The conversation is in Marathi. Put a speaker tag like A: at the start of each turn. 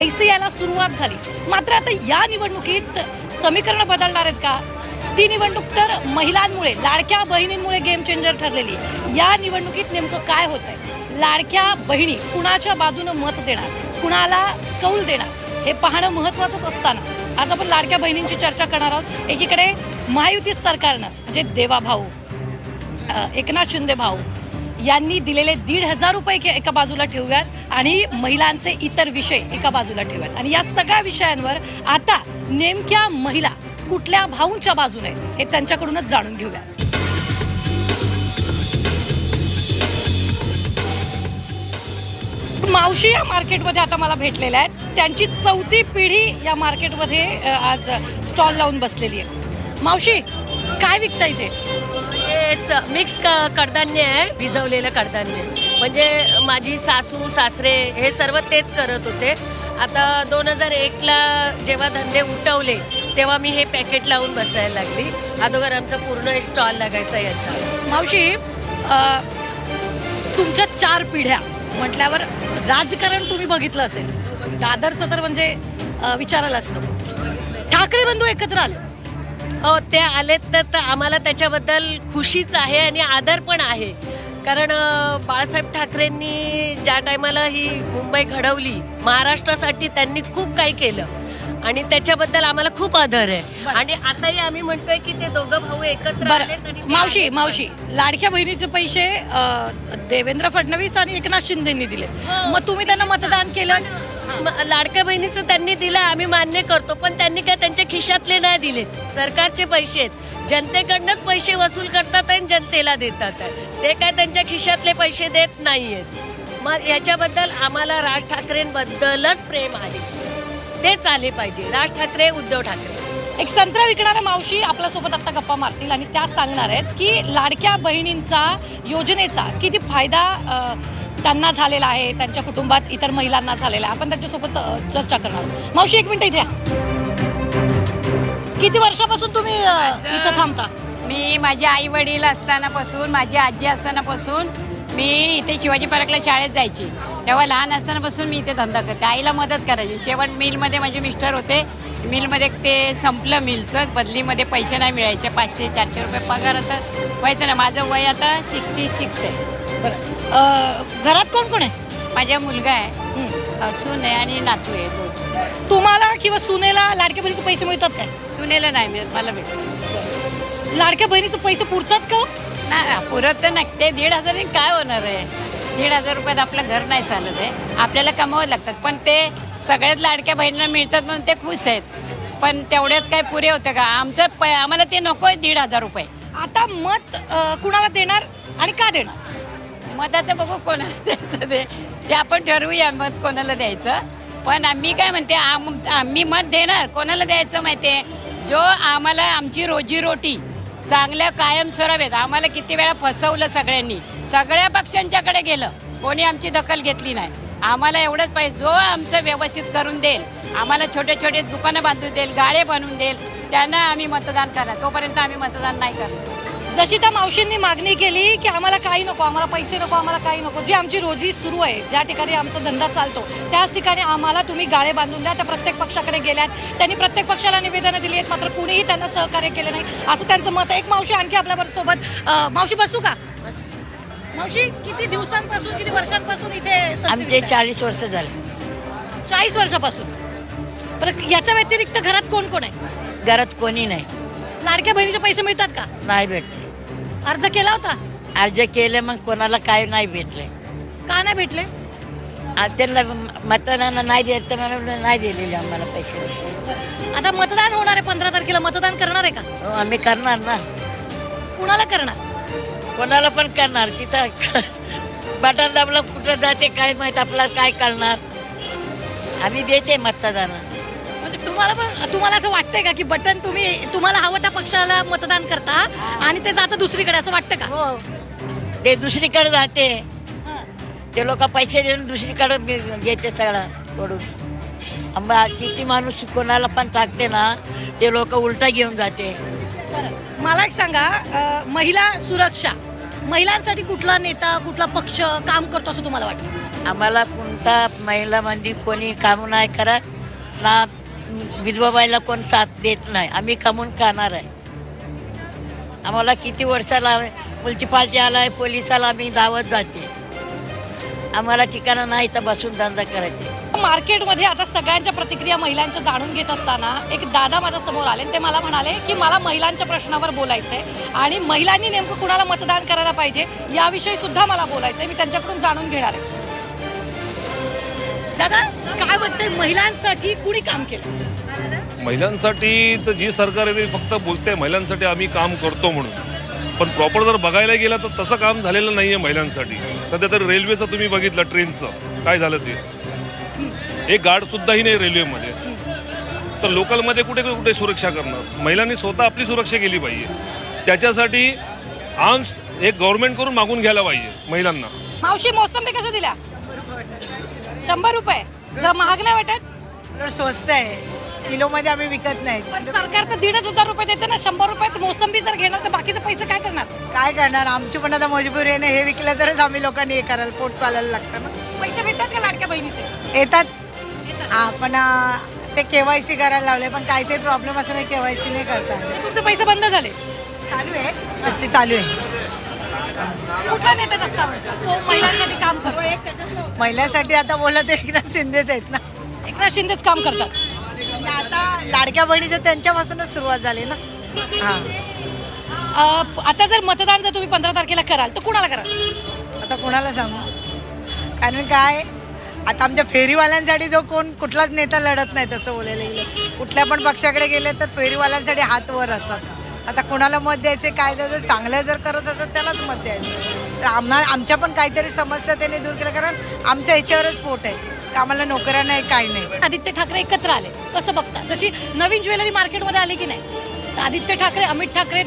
A: पैसे यायला सुरुवात झाली. मात्र आता या निवडणुकीत समीकरण बदलणार आहेत का? ती निवडणूक तर महिलांमुळे, लाडक्या बहिणींमुळे गेम चेंजर ठरलेली आहे. या निवडणुकीत नेमकं काय होत आहे? लाडक्या बहिणी कुणाच्या बाजूनं मत देणार, कुणाला कौल देणार, हे पाहणं महत्त्वाचंच असताना आज आपण लाडक्या बहिणींची चर्चा करणार आहोत. एकीकडे महायुती सरकारनं म्हणजे देवा भाऊ, एकनाथ शिंदे भाऊ यांनी दिलेले 1,500 रुपये एका बाजूला ठेवूयात आणि महिलांचे इतर विषय एका बाजूला ठेवूयात. आणि या सगळ्या विषयांवर आता नेमक्या महिला कुठल्या भाऊंच्या बाजूने हे त्यांच्याकडूनच जाणून घेऊया. मावशी या मार्केटमध्ये आता मला भेटलेल्या आहेत. त्यांची 4थी पिढी या मार्केटमध्ये आज स्टॉल लावून बसलेली आहे. मावशी, काय विकता इथे?
B: हेच मिक्स कडधान्य आहे, भिजवलेलं कडधान्य. म्हणजे माझी सासू सासरे हे सर्व तेच करत होते. आता 2001ला जेव्हा धंदे उठवले तेव्हा मी हे पॅकेट लावून बसायला लागली. अगोदर आमचा पूर्ण स्टॉल लागायचा याचा.
A: मावशी, तुमच्या 4 पिढ्या म्हटल्यावर राजकारण तुम्ही बघितलं असेल. दादरचं तर म्हणजे विचारायलाच नको. ठाकरे बंधू एकत्र आले.
B: हो, ते आलेत तर आम्हाला त्याच्याबद्दल खुशीच आहे आणि आदर पण आहे. कारण बाळासाहेब ठाकरेंनी ज्या टायमाला ही मुंबई घडवली, महाराष्ट्रासाठी त्यांनी खूप काही केलं आणि त्याच्याबद्दल आम्हाला खूप आदर आहे. आणि आताही आम्ही म्हणतोय की ते दोघं भाऊ एकत्र आलेत. आणि
A: मावशी, लाडक्या बहिणीचे पैसे देवेंद्र फडणवीस आणि एकनाथ शिंदेंनी दिले. मग तुम्ही त्यांना मतदान केलं?
B: लाडक्या बहिणीचं त्यांनी दिलं, आम्ही मान्य करतो. पण त्यांनी काय त्यांच्या खिशातले नाही दिलेत. सरकारचे पैसे आहेत, जनतेकडनंच पैसे वसूल करतात आणि जनतेला देतात. ते काय त्यांच्या खिशातले पैसे देत नाही आहेत. मग याच्याबद्दल आम्हाला राज ठाकरेंबद्दलच प्रेम आहे. तेच आले पाहिजे, राज ठाकरे, उद्धव ठाकरे.
A: एक संत्रा विकणाऱ्या मावशी आपल्यासोबत आता गप्पा मारतील आणि त्या सांगणार आहेत की लाडक्या बहिणींचा योजनेचा किती फायदा त्यांना झालेला आहे, त्यांच्या कुटुंबात इतर महिलांना झालेला आहे. आपण त्यांच्यासोबत चर्चा करणार. मावशी, 1 मिनिट इथे. किती वर्षापासून तुम्ही इथं थांबता?
C: मी माझे आई वडील असतानापासून, माझी आजी असतानापासून मी इथे शिवाजी पार्कला शाळेत जायची. तेव्हा लहान असतानापासून मी इथे धंदा करते. आईला मदत करायची. शेवट मिलमध्ये माझे मिस्टर होते. मिलमध्ये ते संपलं, मिलचं बदलीमध्ये पैसे नाही मिळायचे. 500-400 रुपये पगार आता व्हायचं ना. माझं वय आता 66 आहे.
A: बरं, घरात कोण कोण आहे?
C: माझा मुलगा आहे, सून आहे आणि नातू आहे 2.
A: तुम्हाला किंवा सुनेला लाडक्या बहिणीचे पैसे मिळतात काय?
C: सुनेला नाही मिळत, मला भेटतं.
A: लाडक्या बहिणीचे पैसे पुरतात का?
C: नाही पुरत तर नाही. ते 1,500 काय होणार आहे? 1,500 रुपयात आपलं घर नाही चालत आहे. आपल्याला कमावं लागतात. पण ते सगळ्यात लाडक्या बहिणींना मिळतात म्हणून ते खुश आहेत. पण तेवढ्यात काय पुरे होतं का? आम्हाला ते नको आहे 1,500 रुपये.
A: आता मत कुणाला देणार आणि का देणार?
C: मत आता बघू कोणाला द्यायचं ते आपण ठरवूया मत कोणाला द्यायचं. पण आम्ही काय म्हणते, आम्ही मत देणार कोणाला द्यायचं माहिती आहे? जो आम्हाला आमची रोजीरोटी चांगल्या कायम स्वरूपात. आम्हाला किती वेळा फसवलं सगळ्यांनी, सगळ्या पक्षांच्याकडे गेलं, कोणी आमची दखल घेतली नाही. आम्हाला एवढंच पाहिजे, जो आमचं व्यवस्थित करून देईल, आम्हाला छोटे छोटे दुकानं बांधून देईल, गाळे बनवून देईल, त्यांना आम्ही मतदान करणार. तोपर्यंत आम्ही मतदान नाही करणार.
A: जशी त्या मावशींनी मागणी केली की आम्हाला काही नको, आम्हाला पैसे नको, आम्हाला काही नको, जी आमची रोजी सुरू आहे, ज्या ठिकाणी आमचा धंदा चालतो त्याच ठिकाणी आम्हाला तुम्ही गाळे बांधून द्या. त्या प्रत्येक पक्षाकडे गेल्यात, त्यांनी प्रत्येक पक्षाला निवेदनं दिली आहेत, मात्र कुणीही त्यांना सहकार्य केलं नाही, असं त्यांचं मत आहे. एक मावशी आणखी आपल्याबरोबर सोबत. मावशी, बसू का? मावशी, किती दिवसांपासून, किती वर्षांपासून इथे?
D: आमचे 40 वर्ष झाले.
A: 40 वर्षापासून. बरं, याच्या व्यतिरिक्त घरात कोण कोण आहे?
D: घरात कोणी नाही.
A: लाडक्या बहिणीचे पैसे मिळतात का?
D: नाही भेटते.
A: अर्ज केला होता?
D: अर्ज केले, मग कोणाला काय नाही भेटले.
A: का नाही भेटले?
D: त्यांना मतदानाला नाही देत, नाही दिलेले आम्हाला पैसे.
A: आता मतदान होणार आहे 15 तारखेला. मतदान करणार आहे का?
D: हो, आम्ही करणार ना.
A: कुणाला करणार?
D: कोणाला पण करणार. तिथं बटन दाबलं कुठं जाते काय माहित, आपल्याला काय करणार. आम्ही देते मतदान.
A: म्हणजे तुम्हाला असं वाटतंय का की बटन तुम्हाला हवं त्या पक्षाला मतदान करता आणि ते जातं दुसरीकडे, असं वाटतं का?
D: हो, ते दुसरीकडे जाते. ते लोक पैसे देऊन दुसरीकडे घेते सगळं कडून. किती माणूस कोणाला पण टाकते ना, ते लोक उलटा घेऊन जाते.
A: बरं, मला एक सांगा, महिला सुरक्षा, महिलांसाठी कुठला नेता, कुठला पक्ष काम करतो असं तुम्हाला वाटतं?
D: आम्हाला आता महिला मंदी कोणी काम नाही करत ना, विधवा बाईला कोण साथ देत नाही. आम्ही कमवून खाणार आहे. आम्हाला किती वर्षाला म्युन्सिपाल्टी आलाय, पोलिसाला आम्ही धावत जाते. आम्हाला ठिकाणं नाही तर बसून धंदा करायचे.
A: मार्केटमध्ये आता सगळ्यांच्या प्रतिक्रिया महिलांच्या जाणून घेत असताना एक दादा माझ्या समोर आले. ते मला म्हणाले की मला महिलांच्या प्रश्नावर बोलायचंय आणि महिलांनी नेमकं कुणाला मतदान करायला पाहिजे याविषयी सुद्धा मला बोलायचंय. मी त्यांच्याकडून जाणून घेणार आहे. दादा, काय वाटतंय महिलांसाठी कुणी काम केलं?
E: महिलांसाठी तर जी सरकार आहे ती फक्त बोलते महिलांसाठी आम्ही काम करतो म्हणून, पण प्रॉपर जर बघायला गेलं तर तसं काम झालेलं नाही आहे महिलांसाठी. सध्या तर रेल्वेचं तुम्ही बघितलं, ट्रेनचं काय झालं ते, एक गार्डसुद्धाही नाही रेल्वेमध्ये. तर लोकलमध्ये कुठे कुठे सुरक्षा करणार? महिलांनी स्वतः आपली सुरक्षा केली पाहिजे. त्याच्यासाठी आर्म्स एक गव्हर्नमेंटकडून मागून घ्यायला पाहिजे महिलांना.
A: मावशी, मोसंबी कशा दिल्या? 100 रुपये. जरा महाग नाही वाटत?
F: स्वस्त आहे, किलोमध्ये आम्ही विकत नाही.
A: पण सरकार तर 1,500 रुपये देते ना. 100 रुपयात मोसंबी जर घेणार तर बाकीचे पैसे काय करणार?
F: काय करणार, आमची पण आता मजबुरी आहे ना. हे विकलं तरच आम्ही लोकांनी हे करायला, पोट चालायला लागतं ना.
A: पैसे भेटतात का लाडक्या बहिणीचे?
F: येतात. आपण ते KYC करायला लावले, पण काहीतरी प्रॉब्लेम असं नाही, KYC नाही करता.
A: तुमचे पैसे बंद झाले.
F: चालू आहे, अशी चालू आहे.
A: कुठला नेता जास्त आवडतो? तो महिलांसाठी काम करतो.
F: महिलांसाठी आता बोलत एकनाथ शिंदेच आहेत ना.
A: एकनाथ शिंदेच काम करतात.
F: म्हणजे आता लाडक्या बहिणीचं त्यांच्यापासूनच सुरुवात झाली ना. हां,
A: आता जर मतदान जर तुम्ही 15 तारखेला कराल तर कुणाला कराल?
F: आता कोणाला सांगू, कारण काय आता आमच्या फेरीवाल्यांसाठी जो कोण कुठलाच नेता लढत नाही. तसं बोलायला गेलं, कुठल्या पण पक्षाकडे गेले तर फेरीवाल्यांसाठी हात वर असतात. आता कोणाला मत द्यायचे, काय द्यायचं, चांगलं जर करत असतात त्यालाच मत द्यायचं. तर आमच्या पण काहीतरी समस्या त्यांनी दूर केल्या, कारण आमच्या ह्याच्यावरच पोट आहे, का आम्हाला नोकऱ्या नाही, काही नाही.
A: आदित्य ठाकरे एकत्र आले, कसं बघता? जशी नवीन ज्वेलरी मार्केटमध्ये आली की नाही, आदित्य ठाकरे, अमित ठाकरे